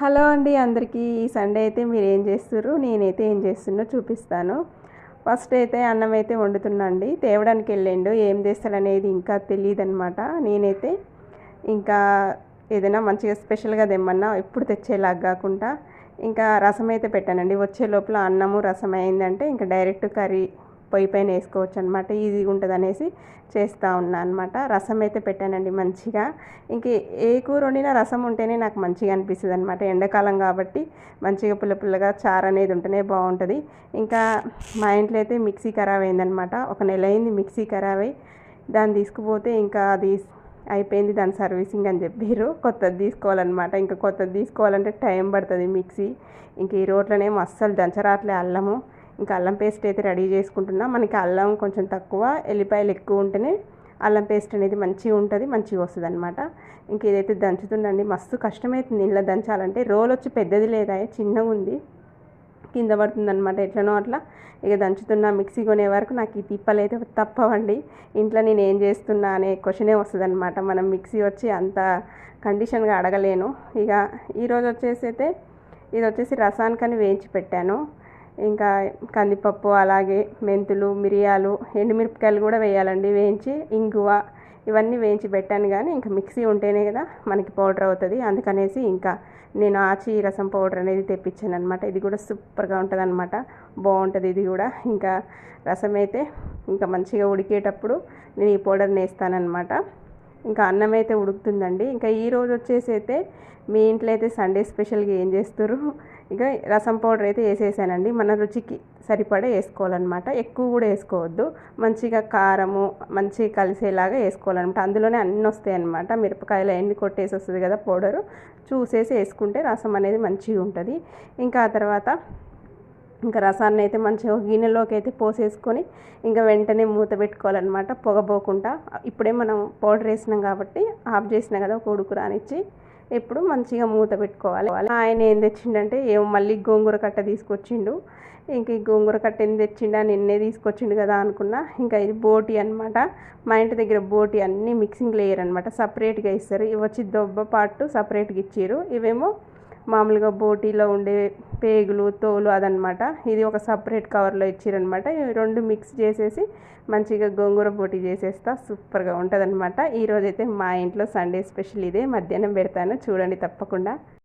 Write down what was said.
Hello అండి అందరికీ. ఈ సండే అయితే మీరు ఏం చేస్తుర్రు, నేనైతే ఏం చేస్తున్నో చూపిస్తాను. ఫస్ట్ అయితే అన్నం అయితే వండుతున్నా అండి. తేవడానికి వెళ్ళిండు, ఏం చేస్తాడనేది ఇంకా తెలియదన్నమాట. నేనైతే ఇంకా ఏదైనా మంచిగా స్పెషల్గా తెమ్మన్నా ఎప్పుడు తెచ్చేలాగా కాకుండా ఇంకా రసం అయితే పెట్టానండి. వచ్చే లోపల అన్నము రసం అయిందంటే ఇంకా డైరెక్ట్ కర్రీ పొయ్యి పైన వేసుకోవచ్చు అనమాట. ఈజీగా ఉంటుంది అనేసి చేస్తూ ఉన్నా అనమాట. రసం అయితే పెట్టానండి మంచిగా. ఇంక ఏ కూర వండినా రసం ఉంటేనే నాకు మంచిగా అనిపిస్తుంది అనమాట. ఎండాకాలం కాబట్టి మంచిగా పుల్ల పుల్లగా చారు అనేది ఉంటేనే బాగుంటుంది. ఇంకా మా ఇంట్లో అయితే మిక్సీ ఖరాబ్ అయిందనమాట. ఒక నెల అయింది మిక్సీ ఖరాబ్ అయ్యి. దాన్ని తీసుకుపోతే ఇంకా అది అయిపోయింది, దాని సర్వీసింగ్ అని చెప్పారు. కొత్తది తీసుకోవాలన్నమాట. ఇంకా కొత్తది తీసుకోవాలంటే టైం పడుతుంది మిక్సీ. ఇంక ఈ రోట్లోనేమో అస్సలు దంచరాట్లే అల్లము. ఇంకా అల్లం పేస్ట్ అయితే రెడీ చేసుకుంటున్నా. మనకి అల్లం కొంచెం తక్కువ, ఎల్లిపాయలు ఎక్కువ ఉంటేనే అల్లం పేస్ట్ అనేది మంచిగా ఉంటుంది, మంచిగా వస్తుంది అనమాట. ఇంక ఇదైతే దంచుతుండండి. మస్తు కష్టమవుతుంది ఇంట్లో దంచాలంటే. రోల్ వచ్చి పెద్దది లేదా, చిన్నగా ఉంది, కింద పడుతుందనమాట. ఎట్లనో అట్లా ఇక దంచుతున్నా. మిక్సీ కొనే వరకు నాకు ఈ తిప్పలు అయితే తప్పవండి. ఇంట్లో నేను ఏం చేస్తున్నా అనే క్వశ్చనే వస్తుంది అనమాట. మనం మిక్సీ వచ్చి అంత కండిషన్గా అడగలేను. ఇక ఈరోజు వచ్చేసి అయితే ఇది వచ్చేసి రసానికని వేయించి పెట్టాను. ఇంకా కందిపప్పు, అలాగే మెంతులు, మిరియాలు, ఎండుమిరపకాయలు కూడా వేయాలండి వేయించి, ఇంగువ ఇవన్నీ వేయించి పెట్టాను. కానీ ఇంకా మిక్సీ ఉంటేనే కదా మనకి పౌడర్ అవుతుంది. అందుకనేసి ఇంకా నేను ఆచి రసం పౌడర్ అనేది తెప్పించాను అనమాట. ఇది కూడా సూపర్గా ఉంటుంది అనమాట, బాగుంటుంది ఇది కూడా. ఇంకా రసం అయితే ఇంకా మంచిగా ఉడికేటప్పుడు నేను ఈ పౌడర్ని వేస్తానమాట. ఇంకా అన్నం అయితే ఉడుకుతుందండి. ఇంకా ఈరోజు వచ్చేసి అయితే మీ ఇంట్లో అయితే సండే స్పెషల్గా ఏం చేస్తారు? ఇక రసం పౌడర్ అయితే వేసేసానండి. మన రుచికి సరిపడే వేసుకోవాలన్నమాట. ఎక్కువ కూడా వేసుకోవద్దు. మంచిగా కారము మంచిగా కలిసేలాగా వేసుకోవాలన్నమాట. అందులోనే అన్నీ వస్తాయి అన్నమాట. మిరపకాయలు అన్నీ కొట్టేసి వస్తుంది కదా పౌడరు, చూసేసి వేసుకుంటే రసం అనేది మంచిగా ఉంటుంది. ఇంకా ఆ తర్వాత ఇంకా రసాన్ని అయితే మంచిగా గిన్నెలోకి అయితే పోసేసుకొని ఇంకా వెంటనే మూత పెట్టుకోవాలన్నమాట, పొగపోకుండా. ఇప్పుడే మనం పౌడర్ వేసినాం కాబట్టి ఆఫ్ చేసినా కదా ఒక ఉడుకు రానిచ్చి. ఇప్పుడు మంచిగా మూత పెట్టుకోవాలి. ఆయన ఏం తెచ్చిండంటే ఏమో మళ్ళీ గోంగూర కట్ట తీసుకొచ్చిండు. ఇంక ఈ గోంగూర కట్ట ఏం తెచ్చిండా, నిన్నే తీసుకొచ్చిండు కదా అనుకున్నా. ఇంకా ఇది బోటి అనమాట. మా ఇంటి దగ్గర బోటి అన్నీ మిక్సింగ్ లేయర్ అనమాట, సపరేట్గా ఇస్తారు. ఇవి వచ్చి దొబ్బ పాటు సపరేట్గా ఇచ్చారు. ఇవేమో మామూలుగా బోటీలో ఉండే పేగులు, తోలు అదనమాట. ఇది ఒక సపరేట్ కవర్లో ఇచ్చారనమాట. ఇవి రెండు మిక్స్ చేసేసి మంచిగా గోంగూర బోటీ చేసేస్తా. సూపర్గా ఉంటుంది అనమాట. ఈరోజైతే మా ఇంట్లో సండే స్పెషల్ ఇదే. మధ్యాహ్నం పెడతాను, చూడండి తప్పకుండా.